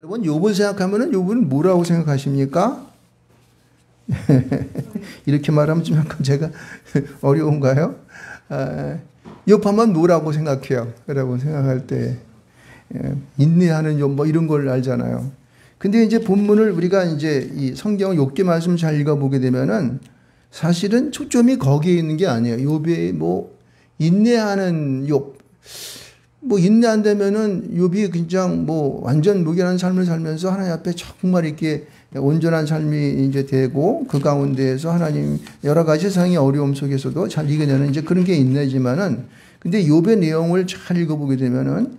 여러분, 욥을 생각하면은 욥은 뭐라고 생각하십니까? 이렇게 말하면 좀 약간 제가 어려운가요? 욥하면 뭐라고 생각해요? 여러분 생각할 때 인내하는 욥 뭐 이런 걸 알잖아요. 근데 이제 본문을 우리가 이제 이 성경 욥기 말씀 잘 읽어보게 되면은 사실은 초점이 거기에 있는 게 아니에요. 욥이 뭐 인내하는 욥. 뭐 인내 안 되면은 욥이 그냥 뭐 완전 무결한 삶을 살면서 하나님 앞에 정말 이렇게 온전한 삶이 이제 되고 그 가운데에서 하나님 여러 가지 세상의 어려움 속에서도 잘 이겨내는 이제 그런 게 인내지만은 근데 욥의 내용을 잘 읽어보게 되면은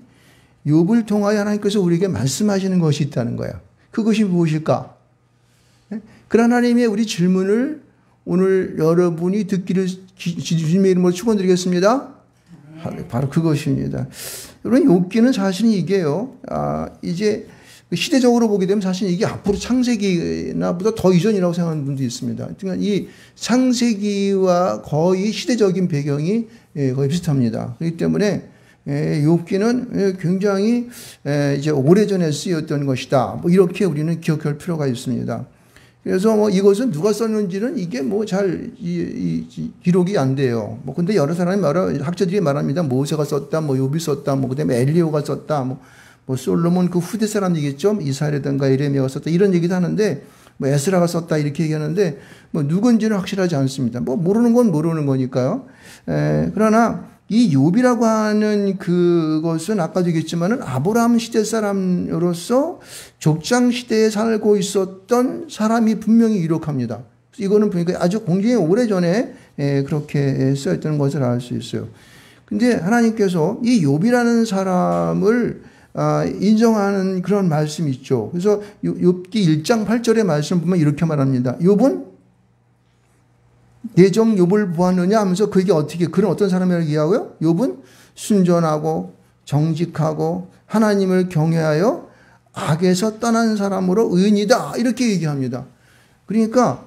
욥을 통하여 하나님께서 우리에게 말씀하시는 것이 있다는 거야. 그것이 무엇일까? 그 하나님의 우리 질문을 오늘 여러분이 듣기를 주님의 이름으로 축원드리겠습니다. 바로 그것입니다. 여러분, 욥기는 사실은 이게요. 이제 시대적으로 보게 되면 사실 이게 앞으로 창세기나보다 더 이전이라고 생각하는 분도 있습니다. 그러니까 이 창세기와 거의 시대적인 배경이 거의 비슷합니다. 그렇기 때문에 욥기는 굉장히 이제 오래전에 쓰였던 것이다. 뭐 이렇게 우리는 기억할 필요가 있습니다. 그래서 뭐 이것은 누가 썼는지는 이게 뭐 잘 기록이 안 돼요. 뭐 근데 여러 사람이 학자들이 말합니다. 모세가 썼다, 뭐 욥이 썼다, 뭐 그다음에 엘리야가 썼다, 뭐 솔로몬 그 후대 사람이겠죠. 이사야라든가 예레미야가 썼다 이런 얘기도 하는데 뭐 에스라가 썼다 이렇게 얘기하는데 뭐 누군지는 확실하지 않습니다. 뭐 모르는 건 모르는 거니까요. 그러나 이 욥이라고 하는 그것은 아까도 얘기했지만은 아브라함 시대 사람으로서 족장 시대에 살고 있었던 사람이 분명히 기록합니다. 이거는 보니까 아주 굉장히 오래전에 그렇게 써있던 것을 알 수 있어요. 근데 하나님께서 이 욥이라는 사람을 인정하는 그런 말씀이 있죠. 그래서 욥기 1장 8절의 말씀을 보면 이렇게 말합니다. 욥은 내 종 욥을 보았느냐 하면서 그게 어떻게 그런 어떤 사람이라고 얘기하고요. 욥은 순전하고 정직하고 하나님을 경외하여 악에서 떠난 사람으로 의인이다 이렇게 얘기합니다. 그러니까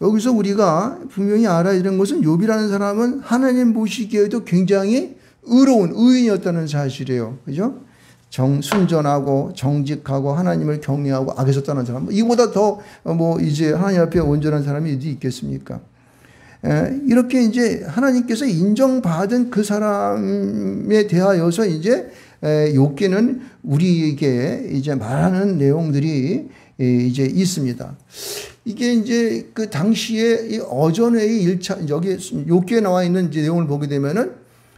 여기서 우리가 분명히 알아야 되는 것은 욥이라는 사람은 하나님 보시기에도 굉장히 의로운 의인이었다는 사실이에요. 그죠? 순전하고 정직하고 하나님을 경외하고 악에서 떠난 사람. 이보다 더 뭐 이제 하나님 앞에 온전한 사람이 어디 있겠습니까? 이렇게 이제 하나님께서 인정받은 그 사람에 대하여서 이제 욥기는 우리에게 이제 말하는 내용들이 이제 있습니다. 이게 이제 그 당시에 이 어전회의 1차 여기 욥기에 나와 있는 이제 내용을 보게 되면은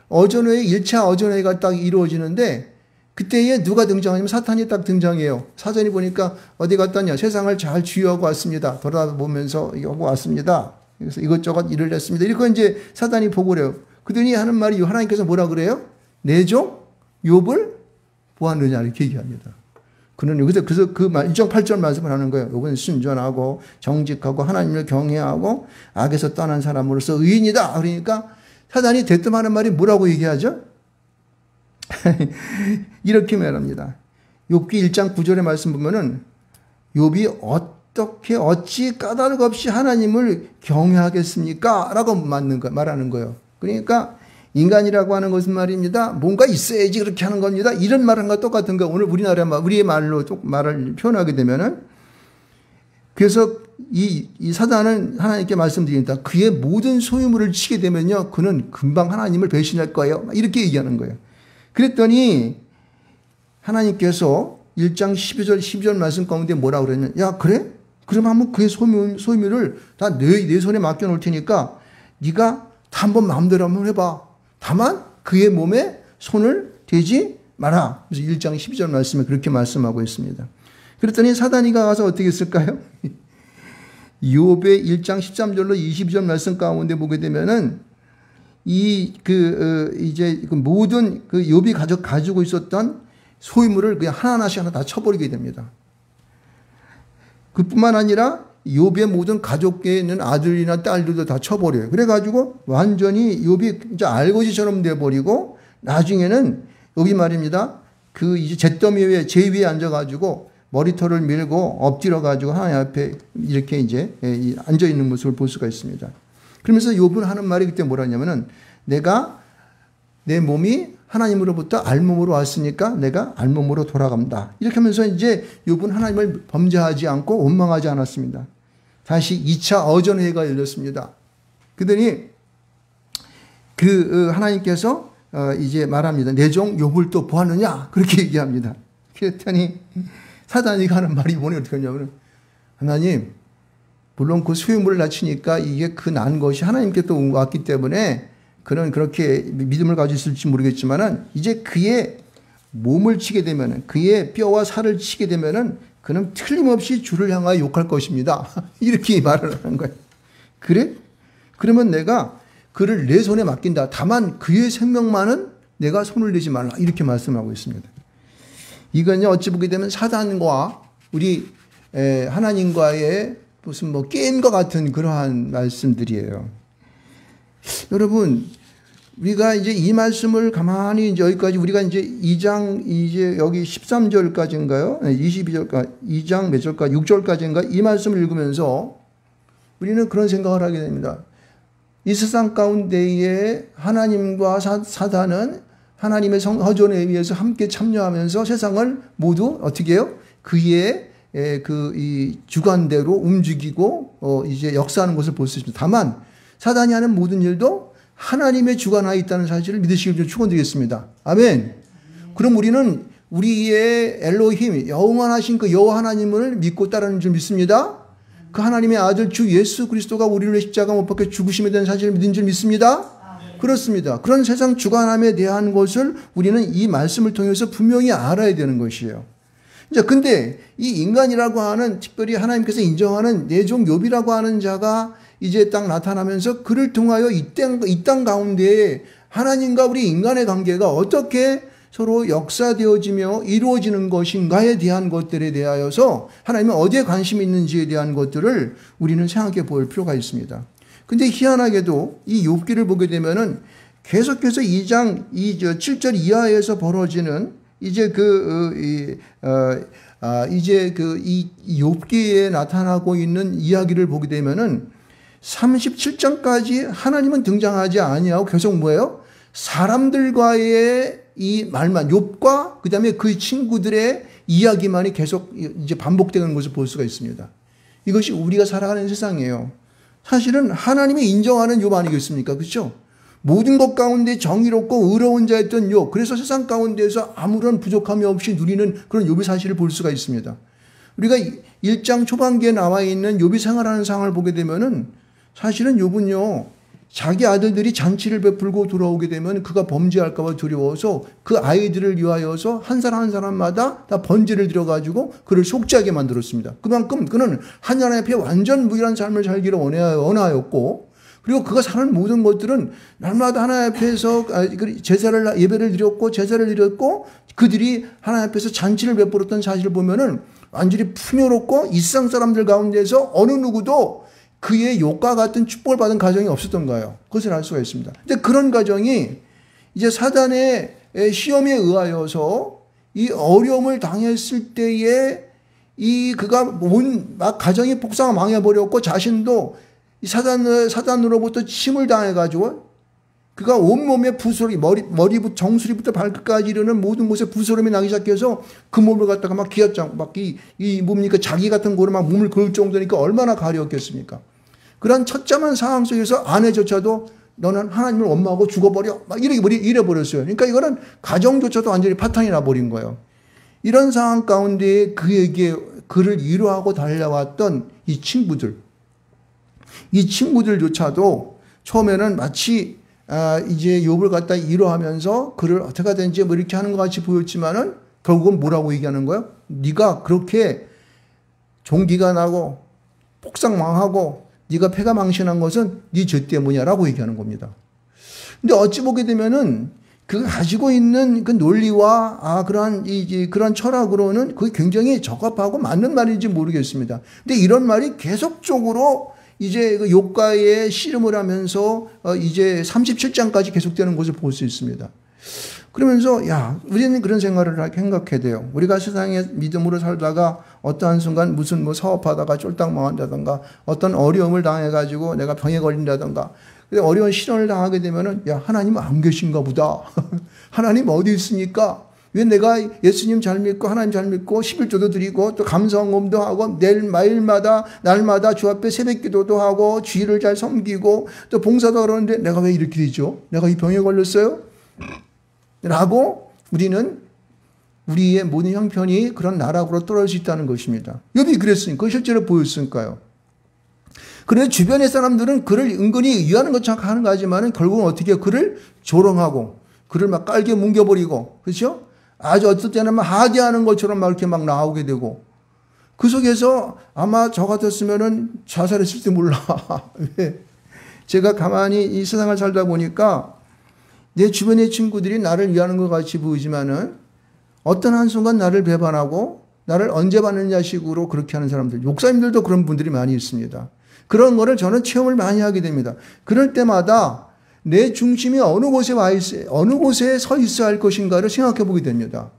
어전회의 1차 어전회의가 딱 이루어지는데 그때에 누가 등장하냐면 사탄이 딱 등장해요. 사전이 보니까 어디 갔다냐 세상을 잘 주유하고 왔습니다. 돌아보면서 하고 왔습니다. 그래서 이것저것 일을 했습니다. 이렇게 이제 사단이 보고를 해요. 그더니 하는 말이 하나님께서 뭐라 그래요? 내 종 욥을 보았느냐 이렇게 얘기합니다. 그는 여기서 그래서 그 1장 8절 말씀을 하는 거예요. 욥은 순전하고 정직하고 하나님을 경외하고 악에서 떠난 사람으로서 의인이다. 그러니까 사단이 대뜸하는 말이 뭐라고 얘기하죠? 이렇게 말합니다. 욥기 1장 9절의 말씀 보면은 욥이 어찌 까닭 없이 하나님을 경외하겠습니까? 라고 말하는 거예요. 그러니까 인간이라고 하는 것은 말입니다. 뭔가 있어야지 그렇게 하는 겁니다. 이런 말은 것 똑같은 거. 오늘 우리의 말로 말을 표현하게 되면은 그래서 이 사단은 하나님께 말씀드립니다. 그의 모든 소유물을 치게 되면요. 그는 금방 하나님을 배신할 거예요. 이렇게 얘기하는 거예요. 그랬더니 하나님께서 1장 12절 말씀 가운데 뭐라고 그랬냐. 야 그래? 그럼 한번 그의 소유물을 다 내 손에 맡겨놓을 테니까 네가 다 한번 마음대로 한번 해봐. 다만 그의 몸에 손을 대지 마라. 그래서 1장 12절 말씀에 그렇게 말씀하고 있습니다. 그랬더니 사단이가 가서 어떻게 했을까요? 욥의 1장 13절로 22절 말씀 가운데 보게 되면은 이제 모든 욥이 가지고 있었던 소유물을 그냥 하나씩 다 쳐버리게 됩니다. 그뿐만 아니라 욥의 모든 가족계에 있는 아들이나 딸들도 다 쳐버려요. 그래가지고 완전히 욥이 이제 알거지처럼 돼버리고 나중에는 욥이 말입니다. 그 이제 제 위에 앉아가지고 머리털을 밀고 엎드려가지고 하나님 앞에 이렇게 이제 앉아 있는 모습을 볼 수가 있습니다. 그러면서 욥은 하는 말이 그때 뭐라냐면은 내가 내 몸이 하나님으로부터 알몸으로 왔으니까 내가 알몸으로 돌아간다. 이렇게 하면서 이제 욥은 하나님을 범죄하지 않고 원망하지 않았습니다. 다시 2차 어전회가 열렸습니다. 그러더니 하나님께서 이제 말합니다. 내 종 욥을 또 보았느냐? 그렇게 얘기합니다. 그랬더니 사단이 하는 말이 뭐냐? 어떻게 하냐면, 하나님, 물론 그 수유물을 낮추니까 이게 그 난 것이 하나님께 또 왔기 때문에 그는 그렇게 믿음을 가지고 있을지 모르겠지만은 이제 그의 몸을 치게 되면은, 그의 뼈와 살을 치게 되면은 그는 틀림없이 주를 향하여 욕할 것입니다. 이렇게 말을 하는 거예요. 그래? 그러면 내가 그를 내 손에 맡긴다. 다만 그의 생명만은 내가 손을 내지 말라. 이렇게 말씀하고 있습니다. 이건요, 어찌 보게 되면 사단과 우리 하나님과의 무슨 뭐 게임과 같은 그러한 말씀들이에요. 여러분, 우리가 이제 이 말씀을 가만히 이제 여기까지 우리가 이제 2장 이제 여기 13절까지인가요? 22절까지, 2장 몇 절까지, 6절까지인가? 이 말씀을 읽으면서 우리는 그런 생각을 하게 됩니다. 이 세상 가운데에 하나님과 사단은 하나님의 허전에 의해서 함께 참여하면서 세상을 모두 어떻게 해요? 그의 이 주관대로 움직이고 이제 역사하는 것을 볼 수 있습니다. 다만 사단이 하는 모든 일도 하나님의 주관하에 있다는 사실을 믿으시길 좀 축원드리겠습니다. 아멘. 그럼 우리는 우리의 엘로힘, 영원하신 그 여호와 하나님을 믿고 따르는 줄 믿습니다. 그 하나님의 아들 주 예수 그리스도가 우리를 위해 십자가 못 박혀 죽으심에 대한 사실을 믿는 줄 믿습니다. 그렇습니다. 그런 세상 주관함에 대한 것을 우리는 이 말씀을 통해서 분명히 알아야 되는 것이에요. 자, 근데 이 인간이라고 하는, 특별히 하나님께서 인정하는 내 종 욥이라고 하는 자가 이제 딱 나타나면서 그를 통하여 이 땅 가운데에 하나님과 우리 인간의 관계가 어떻게 서로 역사되어지며 이루어지는 것인가에 대한 것들에 대하여서 하나님은 어디에 관심이 있는지에 대한 것들을 우리는 생각해 볼 필요가 있습니다. 근데 희한하게도 이 욥기를 보게 되면은 계속해서 2장 7절 이하에서 벌어지는 이제 이 욥기에 나타나고 있는 이야기를 보게 되면은 37장까지 하나님은 등장하지 아니하고 계속 뭐예요? 사람들과의 이 말만, 욥과 그다음에 그 친구들의 이야기만이 계속 이제 반복되는 것을 볼 수가 있습니다. 이것이 우리가 살아가는 세상이에요. 사실은 하나님이 인정하는 욥 아니겠습니까? 그렇죠? 모든 것 가운데 정의롭고 의로운 자였던 욥. 그래서 세상 가운데에서 아무런 부족함이 없이 누리는 그런 욥의 사실을 볼 수가 있습니다. 우리가 1장 초반기에 나와 있는 욥이 생활하는 상황을 보게 되면은 사실은 욥은요, 자기 아들들이 잔치를 베풀고 돌아오게 되면 그가 범죄할까 봐 두려워서 그 아이들을 위하여서 한 사람 한 사람마다 다 번제를 드려가지고 그를 속죄하게 만들었습니다. 그만큼 그는 하나님 앞에 완전 무결한 삶을 살기를 원하였고, 그리고 그가 사는 모든 것들은 날마다 하나님 앞에서 예배를 드렸고 제사를 드렸고 그들이 하나님 앞에서 잔치를 베풀었던 사실을 보면은 완전히 풍요롭고 이 세상 사람들 가운데서 어느 누구도 그의 욕과 같은 축복을 받은 가정이 없었던 거예요. 그것을 알 수가 있습니다. 근데 그런 가정이 이제 사단의 시험에 의하여서 이 어려움을 당했을 때에 그가 막 가정이 폭삭 망해버렸고 자신도 이 사단으로부터 침을 당해가지고 그가 온몸에 부스럼이 머리부터 정수리부터 발끝까지 이르는 모든 곳에 부스럼이 나기 시작해서 그 몸을 갖다가 막 기어장 뭡니까 자기 같은 거로 막 몸을 그을 정도니까 얼마나 가려웠겠습니까? 그런 처참한 상황 속에서 아내조차도 너는 하나님을 원망하고 죽어버려 막 이래 버렸어요. 그러니까 이거는 가정조차도 완전히 파탄이 나버린 거예요. 이런 상황 가운데 그에게 그를 위로하고 달려왔던 이 친구들조차도 처음에는 마치 이제 욥을 갖다 위로하면서 그를 어떻게 하든지 뭐 이렇게 하는 것 같이 보였지만은 결국은 뭐라고 얘기하는 거예요? 네가 그렇게 종기가 나고 폭삭 망하고 네가 패가 망신한 것은 네 죄 때문이야라고 얘기하는 겁니다. 근데 어찌 보게 되면은 그 가지고 있는 그 논리와 그런 철학으로는 그게 굉장히 적합하고 맞는 말인지 모르겠습니다. 근데 이런 말이 계속적으로 이제 그 욥과의 씨름을 하면서 이제 37장까지 계속되는 것을 볼 수 있습니다. 그러면서 우리는 그런 생각해야 돼요. 우리가 세상에 믿음으로 살다가 어떠한 순간 무슨 뭐 사업하다가 쫄딱 망한다든가 어떤 어려움을 당해가지고 내가 병에 걸린다든가 어려운 시련을 당하게 되면은 하나님은 안 계신가 보다. 하나님 어디 있습니까? 왜 내가 예수님 잘 믿고 하나님 잘 믿고 11조도 드리고 또 감사헌금도 하고 날마다 주 앞에 새벽기도도 하고 주일을 잘 섬기고 또 봉사도 하는데 내가 왜 이렇게 되죠? 내가 이 병에 걸렸어요? 라고 우리는 우리의 모든 형편이 그런 나락으로 떨어질 수 있다는 것입니다. 욥이 그랬으니까 그 실제로 보였으니까요. 그런데 주변의 사람들은 그를 은근히 위하는 것처럼 하는 거지만 결국은 어떻게 그를 조롱하고 그를 막 깔게 뭉겨버리고 그렇죠? 아주 어떨 때는 막 하대하는 것처럼 막 이렇게 막 나오게 되고 그 속에서 아마 저 같았으면은 자살했을지 몰라. 왜? 제가 가만히 이 세상을 살다 보니까 내 주변의 친구들이 나를 위하는 것 같이 보이지만은 어떤 한순간 나를 배반하고 나를 언제 받느냐 식으로 그렇게 하는 사람들, 목사님들도 그런 분들이 많이 있습니다. 그런 거를 저는 체험을 많이 하게 됩니다. 그럴 때마다 내 중심이 어느 곳에 와 있어야, 어느 곳에 서 있어야 할 것인가를 생각해 보게 됩니다.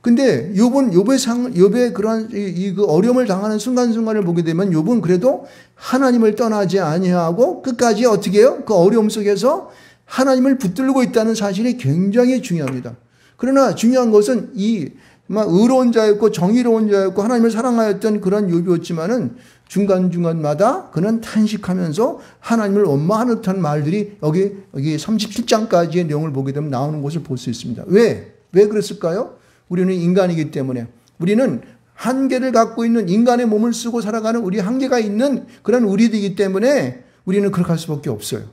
근데 욥의 그런 그 어려움을 당하는 순간순간을 보게 되면 욥은 그래도 하나님을 떠나지 아니하고 끝까지 어떻게 해요? 그 어려움 속에서 하나님을 붙들고 있다는 사실이 굉장히 중요합니다. 그러나 중요한 것은 의로운 자였고 정의로운 자였고 하나님을 사랑하였던 그런 욥이었지만은 중간중간마다 그는 탄식하면서 하나님을 원망하는 듯한 말들이 여기 37장까지의 내용을 보게 되면 나오는 것을 볼 수 있습니다. 왜 그랬을까요? 우리는 인간이기 때문에 우리는 한계를 갖고 있는 인간의 몸을 쓰고 살아가는 우리 한계가 있는 그런 우리들이기 때문에 우리는 그렇게 할 수밖에 없어요.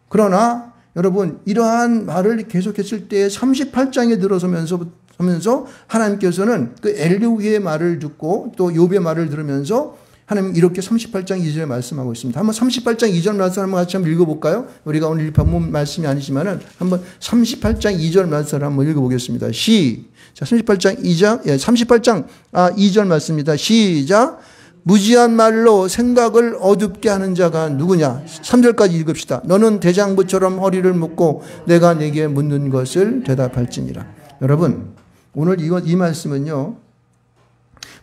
그러나 여러분 이러한 말을 계속했을 때 38장에 들어서면서 하나님께서는 그 엘리후의 말을 듣고 또 욥의 말을 들으면서 하나님 이렇게 38장 2절에 말씀하고 있습니다. 한번 38장 2절 말씀 한번 같이 한번 읽어볼까요? 우리가 오늘 본문 말씀이 아니지만은 한번 38장 2절 말씀을 한번 읽어보겠습니다. 자, 38장 2절 말씀입니다. 시작. 무지한 말로 생각을 어둡게 하는 자가 누구냐? 3절까지 읽읍시다. 너는 대장부처럼 허리를 묶고 내가 네게 묻는 것을 대답할지니라. 여러분 오늘 이 말씀은요.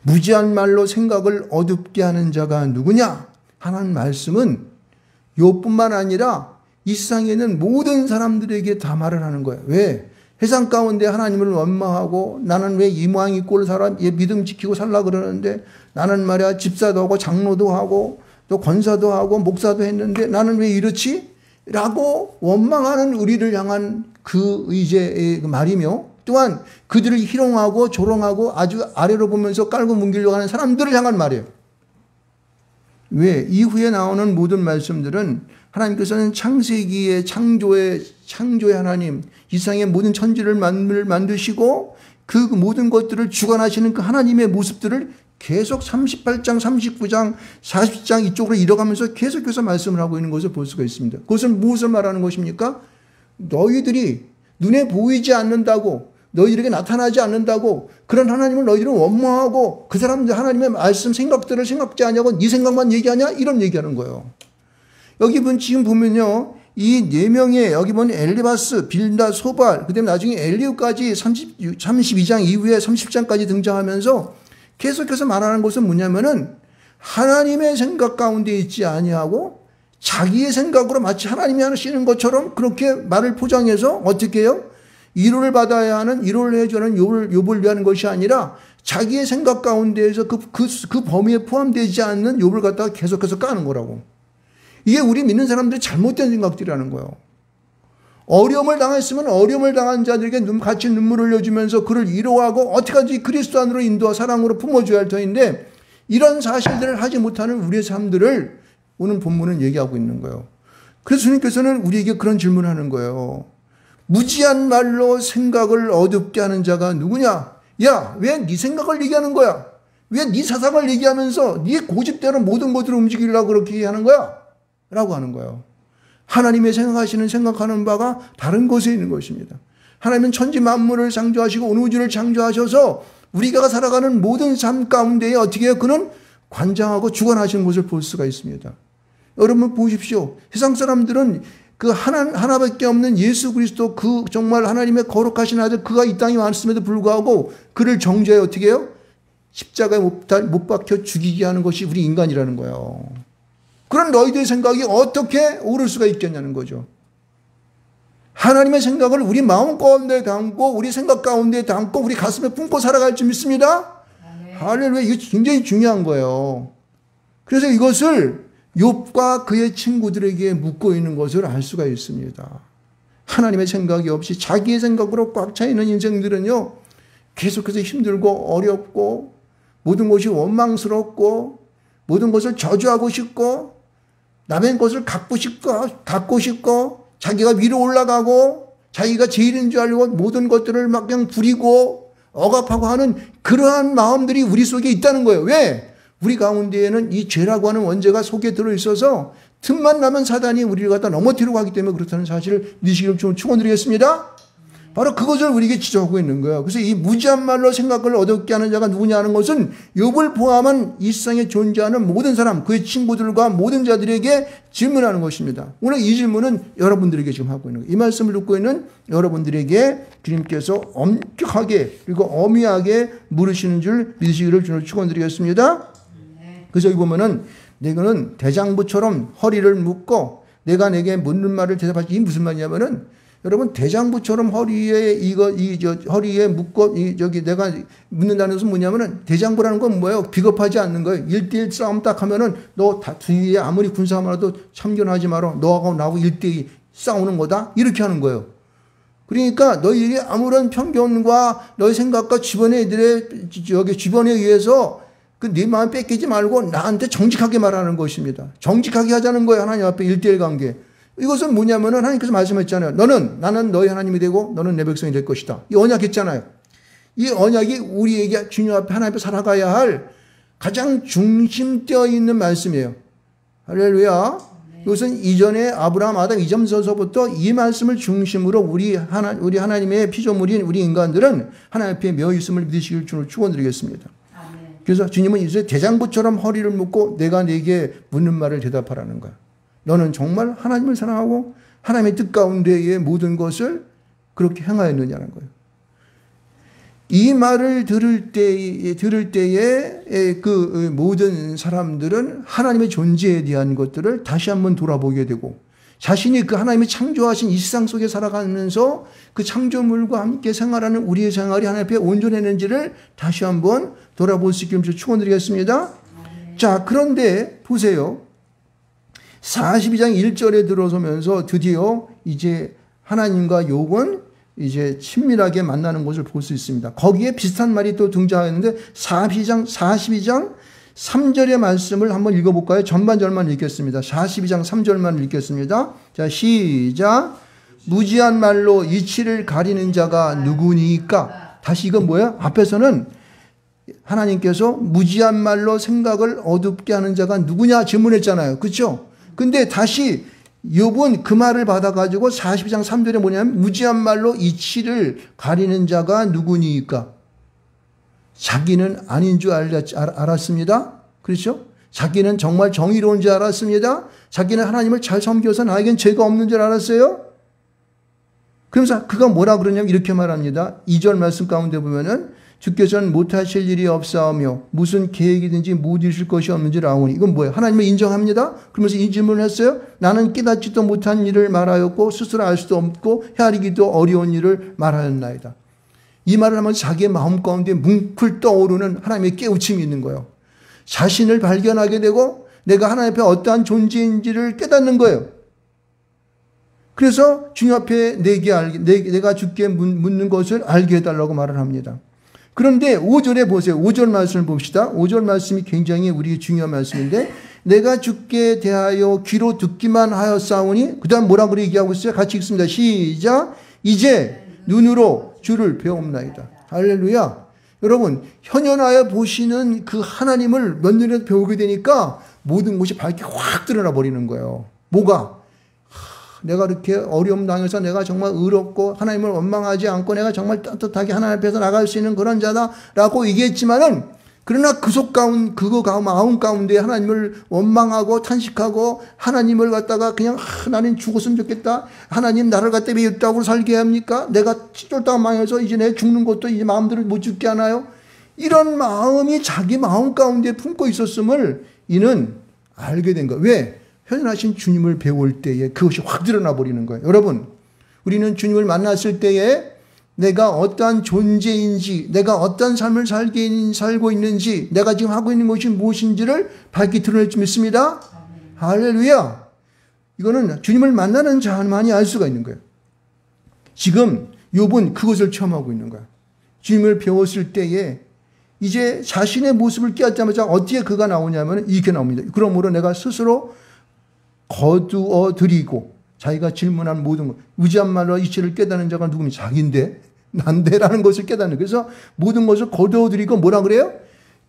무지한 말로 생각을 어둡게 하는 자가 누구냐? 하는 말씀은 욥뿐만 아니라 이 세상에 있는 모든 사람들에게 다 말을 하는 거예요. 왜? 세상 가운데 하나님을 원망하고 나는 왜 이 모양 이 꼴 살아 얘 믿음 지키고 살라 그러는데 나는 말이야 집사도 하고 장로도 하고 또 권사도 하고 목사도 했는데 나는 왜 이렇지? 라고 원망하는 우리를 향한 그 의제의 말이며 또한 그들을 희롱하고 조롱하고 아주 아래로 보면서 깔고 뭉기려고 하는 사람들을 향한 말이에요. 왜? 이후에 나오는 모든 말씀들은 하나님께서는 창세기의 창조의 하나님, 이 세상의 모든 천지를 만드시고 그 모든 것들을 주관하시는 그 하나님의 모습들을 계속 38장, 39장, 40장 이쪽으로 이뤄가면서 계속해서 말씀을 하고 있는 것을 볼 수가 있습니다. 그것은 무엇을 말하는 것입니까? 너희들이 눈에 보이지 않는다고 너희들에게 나타나지 않는다고 그런 하나님을 너희들은 원망하고 그 사람들 하나님의 말씀 생각들을 생각지 않냐고 네 생각만 얘기하냐 이런 얘기하는 거예요. 여기 지금 보면요. 이 네 명의 여기 보면 엘리바스, 빌다, 소발 그다음에 나중에 엘리후까지 32장 이후에 30장까지 등장하면서 계속해서 말하는 것은 뭐냐면은 하나님의 생각 가운데 있지 아니하고 자기의 생각으로 마치 하나님이 하시는 것처럼 그렇게 말을 포장해서 어떻게 해요? 위로를 받아야 하는 위로를 해주는 욥을 위하는 것이 아니라 자기의 생각 가운데에서 그 범위에 포함되지 않는 욥을 갖다가 계속해서 까는 거라고. 이게 우리 믿는 사람들이 잘못된 생각들이라는 거예요. 어려움을 당했으면 어려움을 당한 자들에게 같이 눈물을 흘려주면서 그를 위로하고 어떻게든지 그리스도 안으로 인도와 사랑으로 품어줘야 할 터인데 이런 사실들을 하지 못하는 우리의 삶들을 오늘 본문은 얘기하고 있는 거예요. 그래서 주님께서는 우리에게 그런 질문을 하는 거예요. 무지한 말로 생각을 어둡게 하는 자가 누구냐? 야, 왜 네 생각을 얘기하는 거야? 왜 네 사상을 얘기하면서 네 고집대로 모든 것들을 움직이려고 그렇게 하는 거야? 라고 하는 거예요. 하나님의 생각하는 바가 다른 곳에 있는 것입니다. 하나님은 천지 만물을 창조하시고 온 우주를 창조하셔서 우리가 살아가는 모든 삶 가운데에 어떻게 해요? 그는 관장하고 주관하시는 것을 볼 수가 있습니다. 여러분 보십시오. 세상 사람들은 그 하나밖에 없는 예수 그리스도 그 정말 하나님의 거룩하신 아들 그가 이 땅에 왔음에도 불구하고 그를 정죄해 어떻게 해요? 십자가에 못 박혀 죽이게 하는 것이 우리 인간이라는 거예요. 그런 너희들의 생각이 어떻게 옳을 수가 있겠냐는 거죠. 하나님의 생각을 우리 마음 가운데 담고 우리 생각 가운데 담고 우리 가슴에 품고 살아갈 줄 믿습니다. 할렐루야. 이거 굉장히 중요한 거예요. 그래서 이것을 욥과 그의 친구들에게 묻고 있는 것을 알 수가 있습니다. 하나님의 생각이 없이 자기의 생각으로 꽉 차 있는 인생들은요, 계속해서 힘들고 어렵고 모든 것이 원망스럽고 모든 것을 저주하고 싶고 남의 것을 갖고 싶고 자기가 위로 올라가고 자기가 제일인 줄 알고 모든 것들을 막 그냥 부리고 억압하고 하는 그러한 마음들이 우리 속에 있다는 거예요. 왜? 우리 가운데에는 이 죄라고 하는 원죄가 속에 들어있어서 틈만 나면 사단이 우리를 갖다 넘어뜨리고 하기 때문에 그렇다는 사실을 믿으시기를 좀 축원드리겠습니다. 바로 그것을 우리에게 지적하고 있는 거예요. 그래서 이 무지한 말로 생각을 어둡게 하는 자가 누구냐 하는 것은 욥을 포함한 이 세상에 존재하는 모든 사람, 그의 친구들과 모든 자들에게 질문하는 것입니다. 오늘 이 질문은 여러분들에게 지금 하고 있는 거예요. 이 말씀을 듣고 있는 여러분들에게 주님께서 엄격하게 그리고 엄히하게 물으시는 줄 믿으시기를 주로 축원드리겠습니다. 그래서 여기 보면은 내가는 대장부처럼 허리를 묶고 내가 내게 묻는 말을 대답하지. 이 무슨 말이냐면은 여러분 대장부처럼 허리에 허리에 묶고 내가 묻는다는 것은 뭐냐면은 대장부라는 건 뭐예요? 비겁하지 않는 거예요. 1대1 싸움 딱 하면은 너 뒤에 아무리 군사하더라도 참견하지 마라. 너하고 나하고 1대2 싸우는 거다. 이렇게 하는 거예요. 그러니까 너희들이 아무런 편견과 너희 생각과 주변의 주변에 의해서 그 네 마음 뺏기지 말고 나한테 정직하게 말하는 것입니다. 정직하게 하자는 거예요. 하나님 앞에 1대1 관계. 이것은 뭐냐면은 하나님께서 말씀했잖아요. 나는 너희 하나님이 되고 너는 내 백성이 될 것이다. 이 언약했잖아요. 이 언약이 우리에게 주님 앞에 하나님 앞에 살아가야 할 가장 중심되어 있는 말씀이에요. 할렐루야. 이것은 이전에 아브라함, 아담 이전서부터 이 말씀을 중심으로 우리 하나님의 피조물인 우리 인간들은 하나님 앞에 매어 있음을 믿으시길 주로 축원드리겠습니다. 그래서 주님은 이제 대장부처럼 허리를 묶고 내가 네게 묻는 말을 대답하라는 거야. 너는 정말 하나님을 사랑하고 하나님의 뜻 가운데의 모든 것을 그렇게 행하였느냐는 거예요. 이 말을 들을 때에 그 모든 사람들은 하나님의 존재에 대한 것들을 다시 한번 돌아보게 되고 자신이 그 하나님이 창조하신 이 세상 속에 살아가면서 그 창조물과 함께 생활하는 우리의 생활이 하나님 앞에 온전했는지를 다시 한번 돌아볼 수 있기를 축원드리겠습니다. 자, 그런데 보세요. 42장 1절에 들어서면서 드디어 이제 하나님과 욥은 이제 친밀하게 만나는 것을 볼 수 있습니다. 거기에 비슷한 말이 또 등장하는데 42장 3절의 말씀을 한번 읽어볼까요? 전반절만 읽겠습니다. 42장 3절만 읽겠습니다. 자, 시작. 무지한 말로 이치를 가리는 자가 누구니까? 다시 이건 뭐예요? 앞에서는 하나님께서 무지한 말로 생각을 어둡게 하는 자가 누구냐 질문했잖아요. 그렇죠? 근데 다시 욥은 그 말을 받아가지고 42장 3절에 뭐냐면 무지한 말로 이치를 가리는 자가 누구니까? 자기는 아닌 줄 알았습니다. 그렇죠? 자기는 정말 정의로운 줄 알았습니다. 자기는 하나님을 잘 섬겨서 나에겐 죄가 없는 줄 알았어요. 그러면서 그가 뭐라 그러냐면 이렇게 말합니다. 2절 말씀 가운데 보면은 주께서는 못하실 일이 없사오며 무슨 계획이든지 못 이루실 것이 없는지 아오니. 이건 뭐예요? 하나님을 인정합니다. 그러면서 이 질문을 했어요. 나는 깨닫지도 못한 일을 말하였고 스스로 알 수도 없고 헤아리기도 어려운 일을 말하였나이다. 이 말을 하면 자기의 마음 가운데 뭉클 떠오르는 하나님의 깨우침이 있는 거예요. 자신을 발견하게 되고 내가 하나님 앞에 어떠한 존재인지를 깨닫는 거예요. 그래서 주님 앞에 내가 주께 묻는 것을 알게 해달라고 말을 합니다. 그런데 5절에 보세요. 5절 말씀을 봅시다. 5절 말씀이 굉장히 우리 중요한 말씀인데 내가 주께 대하여 귀로 듣기만 하였사오니 그 다음 뭐라고 얘기하고 있어요? 같이 읽습니다. 시작. 이제 눈으로 주를 배움나이다. 할렐루야. 여러분 현현하여 보시는 그 하나님을 몇 년이라도 배우게 되니까 모든 것이 밝게 확 드러나 버리는 거예요. 뭐가? 내가 이렇게 어려움 당해서 내가 정말 의롭고 하나님을 원망하지 않고 내가 정말 따뜻하게 하나님 앞에서 나갈 수 있는 그런 자다라고 얘기했지만은 그러나 마음 가운데 하나님을 원망하고 탄식하고 하나님을 갖다가 그냥 나는 죽었으면 좋겠다. 하나님 나를 갖다 왜 육답으로 살게 합니까? 내가 쫄딱 망해서 이제 내 죽는 것도 이제 마음대로 못 죽게 하나요? 이런 마음이 자기 마음 가운데 품고 있었음을 이는 알게 된 거예요. 왜? 현현하신 주님을 배울 때에 그것이 확 드러나 버리는 거예요. 여러분 우리는 주님을 만났을 때에 내가 어떠한 존재인지, 내가 어떠한 삶을 살고 있는지, 내가 지금 하고 있는 것이 무엇인지를 밝히 드러낼 줄 믿습니다. 할렐루야. 이거는 주님을 만나는 자만이 알 수가 있는 거예요. 지금 욥은 그것을 체험하고 있는 거야. 주님을 배웠을 때에 이제 자신의 모습을 깨닫자마자 어디에 그가 나오냐면 이렇게 나옵니다. 그러므로 내가 스스로 거두어 드리고, 자기가 질문한 모든 것, 의지한 말로 이치를 깨닫는 자가 누구니? 자기인데, 난데라는 것을 깨닫는. 그래서 모든 것을 거두어 드리고 뭐라 그래요?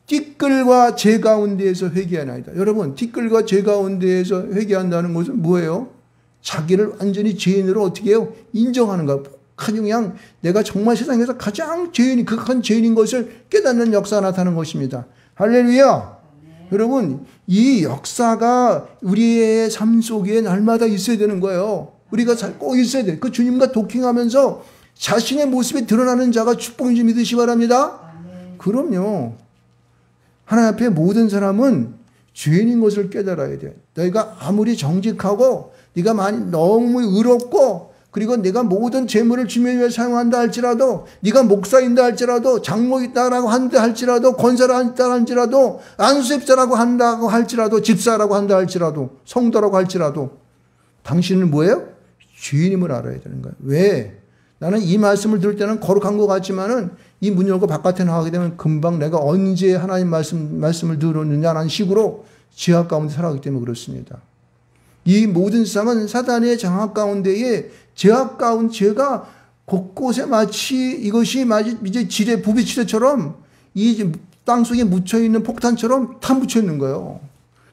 티끌과 재 가운데에서 회개하나이다. 여러분, 티끌과 재 가운데에서 회개한다는 것은 뭐예요? 자기를 완전히 죄인으로 어떻게 해요? 인정하는 거야. 그냥 내가 정말 세상에서 가장 극한 죄인인 것을 깨닫는 역사가 나타나는 것입니다. 할렐루야. 여러분, 이 역사가 우리의 삶 속에 날마다 있어야 되는 거예요. 우리가 꼭 있어야 돼. 그 주님과 도킹하면서 자신의 모습이 드러나는 자가 축복인지 믿으시 바랍니다. 그럼요. 하나님 앞에 모든 사람은 죄인인 것을 깨달아야 돼. 너희가 아무리 정직하고 네가 너무 의롭고 그리고 내가 모든 재물을 주님을 위해 사용한다 할지라도, 네가 목사인다 할지라도, 장로있다라고 한다 할지라도, 권사라고 한다 할지라도, 안수집사라고 한다고 할지라도, 집사라고 한다 할지라도, 성도라고 할지라도 당신은 뭐예요? 죄인임을 알아야 되는 거예요. 왜? 나는 이 말씀을 들을 때는 거룩한 것 같지만은 이 문 열고 바깥에 나가게 되면 금방 내가 언제 하나님 말씀을 들었느냐라는 식으로 지하 가운데 살아가기 때문에 그렇습니다. 이 모든 세상은 사단의 장악 가운데에 제약 가운데 죄가 곳곳에 마치 이것이 이제 지뢰, 부비치레처럼 이 땅 속에 묻혀있는 폭탄처럼 다 묻혀있는 거예요.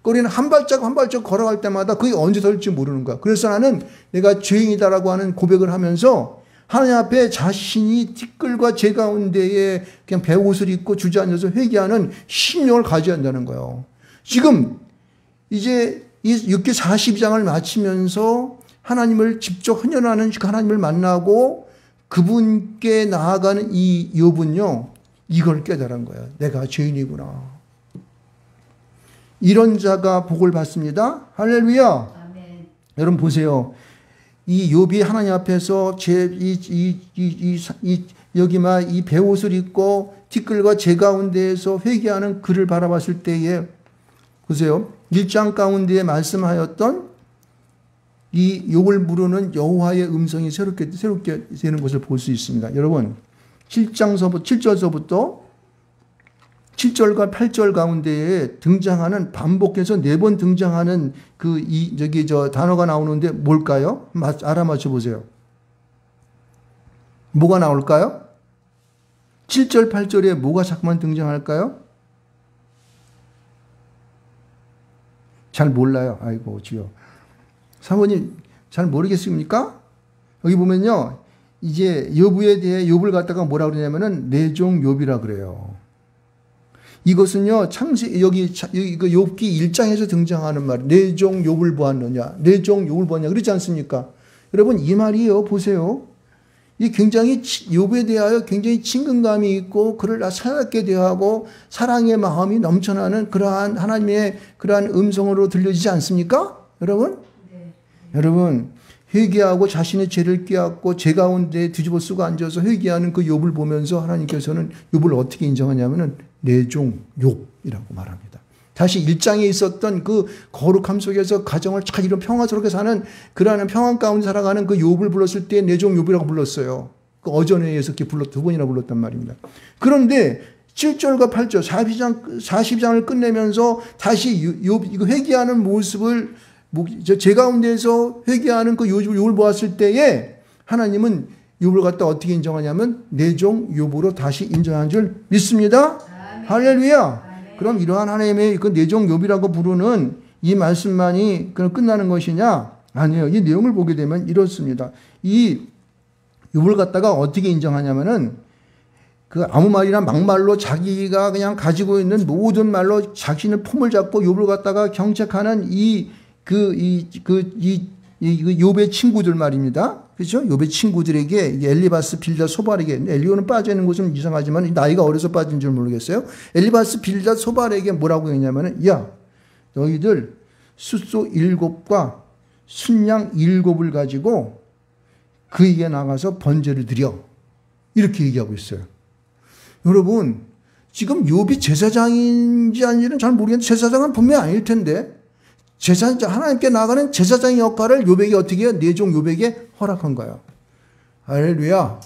우리는 한 발짝 걸어갈 때마다 그게 언제 설지 모르는 거야. 그래서 나는 내가 죄인이다라고 하는 고백을 하면서 하나님 앞에 자신이 티끌과 재 가운데에 그냥 배옷을 입고 주저앉아서 회개하는 신령을 가져야 한다는 거예요. 지금 이제 이 6기 42장을 마치면서 하나님을 직접 헌연하는 하나님을 만나고 그분께 나아가는 이 욥은요, 이걸 깨달은 거예요. 내가 죄인이구나. 이런 자가 복을 받습니다. 할렐루야. 아멘. 여러분 보세요. 이 욥이 하나님 앞에서 여기만 이 배옷을 입고 티끌과 재 가운데에서 회개하는 그를 바라봤을 때에 보세요. 1장 가운데에 말씀하였던 이 욥을 부르는 여호와의 음성이 새롭게 되는 것을 볼 수 있습니다. 여러분 7절서부터 7절과 8절 가운데에 등장하는 반복해서 4번 등장하는 단어가 나오는데 뭘까요? 알아맞혀 보세요. 뭐가 나올까요? 7절, 8절에 뭐가 자꾸만 등장할까요? 잘 몰라요. 아이고, 주여. 사모님, 잘 모르겠습니까? 여기 보면요. 이제 욥에 대해 욥을 갖다가 뭐라 그러냐면은 내종 욥이라 그래요. 이것은요, 여기 욥기 1장에서 등장하는 말, 내종 욥을 보았느냐, 내종 욥을 보았냐, 그렇지 않습니까? 여러분, 이 말이에요. 보세요. 이 굉장히 욥에 대하여 굉장히 친근감이 있고 그를 사랑하게 대하고 사랑의 마음이 넘쳐나는 그러한 하나님의 그러한 음성으로 들려지지 않습니까? 여러분? 네. 여러분, 회개하고 자신의 죄를 깨닫고 죄 가운데 뒤집어 쓰고 앉아서 회개하는 그 욥을 보면서 하나님께서는 욥을 어떻게 인정하냐면은 내종 욥이라고 말합니다. 다시 1장에 있었던 그 거룩함 속에서 가정을 잘 이런 평화스럽게 사는 그러한 평안 가운데 살아가는 그 욥을 불렀을 때 내종 욥이라고 불렀어요. 그 어전회에서 이렇게 2번이나 불렀단 말입니다. 그런데 7절과 8절 40장을 끝내면서 다시 욥 이거 회개하는 모습을 제 가운데에서 회개하는 그 욥을 보았을 때에 하나님은 욥을 갖다 어떻게 인정하냐면 내종 욥으로 다시 인정한 줄 믿습니다. 아멘. 할렐루야. 아멘. 그럼 이러한 하나님의 그 내종 욥이라고 부르는 이 말씀만이 그럼 끝나는 것이냐? 아니에요. 이 내용을 보게 되면 이렇습니다. 이 욥을 갖다가 어떻게 인정하냐면은 그 아무 말이나 막말로 자기가 그냥 가지고 있는 모든 말로 자신의 폼을 잡고 욥을 갖다가 경책하는 욥의 친구들 말입니다. 그렇죠? 욥의 친구들에게 엘리바스, 빌닷, 소발에게, 엘리오는 빠져 있는 것은 이상하지만 나이가 어려서 빠진 줄 모르겠어요. 엘리바스, 빌닷, 소발에게 뭐라고 했냐면은, 야, 너희들 숫소 7과 순양 7을 가지고 그에게 나가서 번제를 드려. 이렇게 얘기하고 있어요. 여러분, 지금 욥이 제사장인지 아닌지는 잘 모르겠는데 제사장은 분명히 아닐 텐데 하나님께 나가는 제사장의 역할을 욥에게 어떻게 해요? 내 종 욥에게 허락한 거예요. 할렐루야.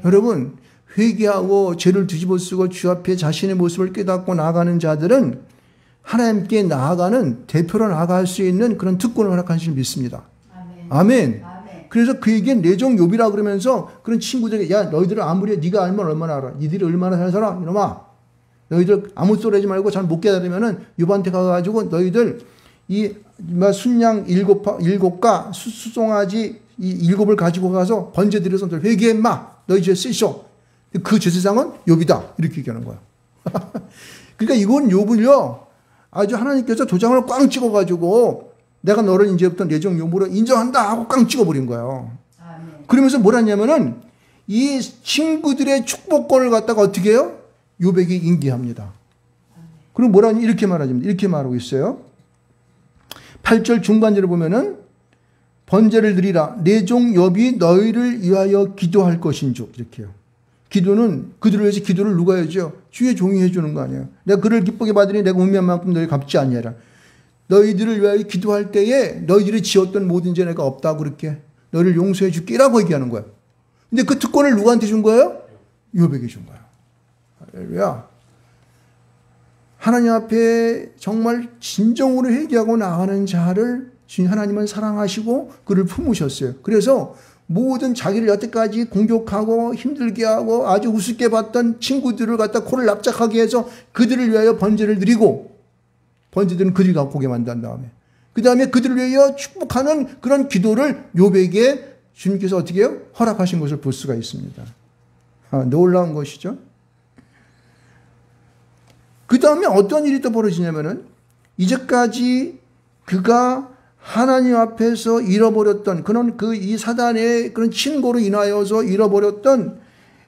여러분, 회개하고 죄를 뒤집어쓰고 주 앞에 자신의 모습을 깨닫고 나아가는 자들은 하나님께 나아가는 대표로 나아갈 수 있는 그런 특권을 허락한 줄 믿습니다. 아멘. 그래서 그에게 내 종 욥이라 그러면서 그런 친구들에게 야 너희들은 아무리 네가 알면 얼마나 알아. 니들이 얼마나 잘 살아. 이놈아. 너희들 아무 소리 하지 말고 잘 못 깨달으면은 욥한테 가가지고 너희들 이 순양 7과 수송아지 이 7을 가지고 가서 번제 드려서 회개해 마. 너희 죄 쓰이소. 그 제사장은 욥이다. 이렇게 얘기하는 거야. 그러니까 이건 욥을요. 아주 하나님께서 도장을 꽝 찍어가지고 내가 너를 이제부터 내 종 욥으로 인정한다 하고 꽝 찍어버린 거예요. 그러면서 뭘 하냐면은 이 친구들의 축복권을 갖다가 어떻게 해요? 욥에게 인계합니다. 그리고 뭐라니 이렇게 말하십니다. 이렇게 말하고 있어요. 8절 중간절을 보면은 번제를 드리라. 내 종 욥이 너희를 위하여 기도할 것인즉 이렇게요. 기도는 그들을 위해서 기도를 누가 해야죠? 주의 종이 해주는 거 아니에요. 내가 그를 기쁘게 받으니 내가 운미한 만큼 너희 갚지 아니하라. 너희들을 위하여 기도할 때에 너희들이 지었던 모든 죄 내가 없다고 그렇게 너희를 용서해 줄게라고 얘기하는 거예요. 근데 그 특권을 누구한테 준 거예요? 욥에게 준 거예요. 할렐루야. 하나님 앞에 정말 진정으로 회개하고 나가는 자를 하나님은 사랑하시고 그를 품으셨어요. 그래서 모든 자기를 여태까지 공격하고 힘들게 하고 아주 우습게 봤던 친구들을 갖다 코를 납작하게 해서 그들을 위하여 번제를 드리고 번제들은 그들이 갖고 오게 만든 다음에 그 다음에 그들을 위하여 축복하는 그런 기도를 욥에게 주님께서 어떻게 해요? 허락하신 것을 볼 수가 있습니다. 놀라운 것이죠. 그 다음에 어떤 일이 또 벌어지냐면은 이제까지 그가 하나님 앞에서 잃어버렸던 그런 이 사단의 그런 친고로 인하여서 잃어버렸던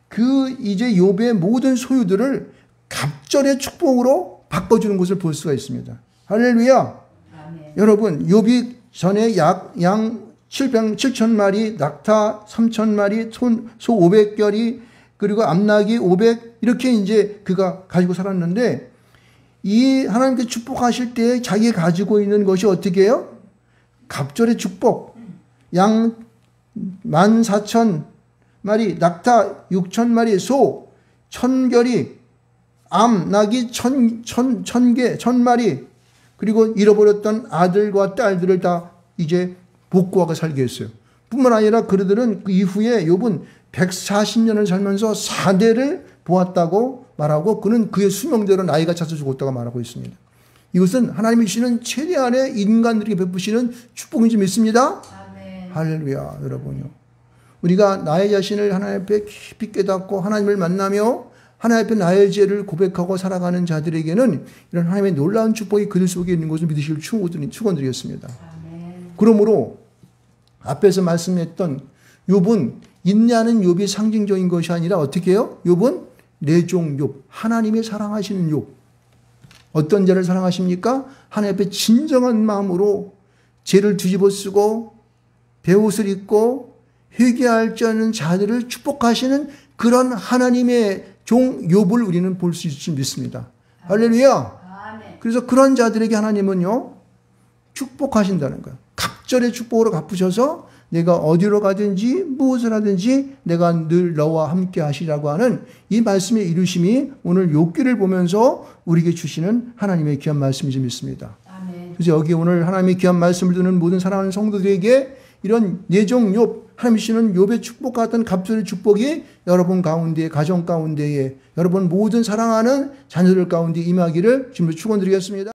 그 이제 욥의 모든 소유들을 갑절의 축복으로 바꿔주는 것을 볼 수가 있습니다. 할렐루야. 아멘. 여러분 욥이 전에 양 7,000마리, 낙타 3,000마리, 소 500결이 그리고 암나귀 500 이렇게 이제 그가 가지고 살았는데 이 하나님께 축복하실 때 자기가 가지고 있는 것이 어떻게 해요? 갑절의 축복. 양 14,000마리, 낙타 6,000마리, 소 1,000결이, 암, 낙이 1,000마리, 그리고 잃어버렸던 아들과 딸들을 다 이제 복구하고 살게 했어요. 뿐만 아니라 그들은 그 이후에 욥은 140년을 살면서 4대를 보았다고 말하고 그는 그의 수명대로 나이가 차서 죽었다고 말하고 있습니다. 이것은 하나님이 주시는 최대한의 인간들에게 베푸시는 축복인지 믿습니다. 아멘. 할렐루야. 여러분요. 우리가 나의 자신을 하나님 앞에 깊이 깨닫고 하나님을 만나며 하나님 앞에 나의 죄를 고백하고 살아가는 자들에게는 이런 하나님의 놀라운 축복이 그들 속에 있는 것을 믿으실 축원드리겠습니다. 그러므로 앞에서 말씀했던 욥은 인내하는 욥이 상징적인 것이 아니라 어떻게 해요? 욥은 내 종 욥, 하나님의 사랑하시는 욥. 어떤 자를 사랑하십니까? 하나님 앞에 진정한 마음으로 죄를 뒤집어 쓰고 베옷을 입고 회개할 줄 아는 자들을 축복하시는 그런 하나님의 종 욥을 우리는 볼 수 있을 줄 믿습니다. 할렐루야. 그래서 그런 자들에게 하나님은요 축복하신다는 거예요. 각절의 축복으로 갚으셔서 내가 어디로 가든지 무엇을 하든지 내가 늘 너와 함께 하시라고 하는 이 말씀의 이루심이 오늘 욥기를 보면서 우리에게 주시는 하나님의 귀한 말씀이지 믿습니다. 아멘. 그래서 여기 오늘 하나님의 귀한 말씀을 듣는 모든 사랑하는 성도들에게 이런 내종 욥, 하나님 주시는 욥의 축복 같은 갑절의 축복이 여러분 가운데, 가정 가운데에 여러분 모든 사랑하는 자녀들 가운데 임하기를 주님으로 축원드리겠습니다.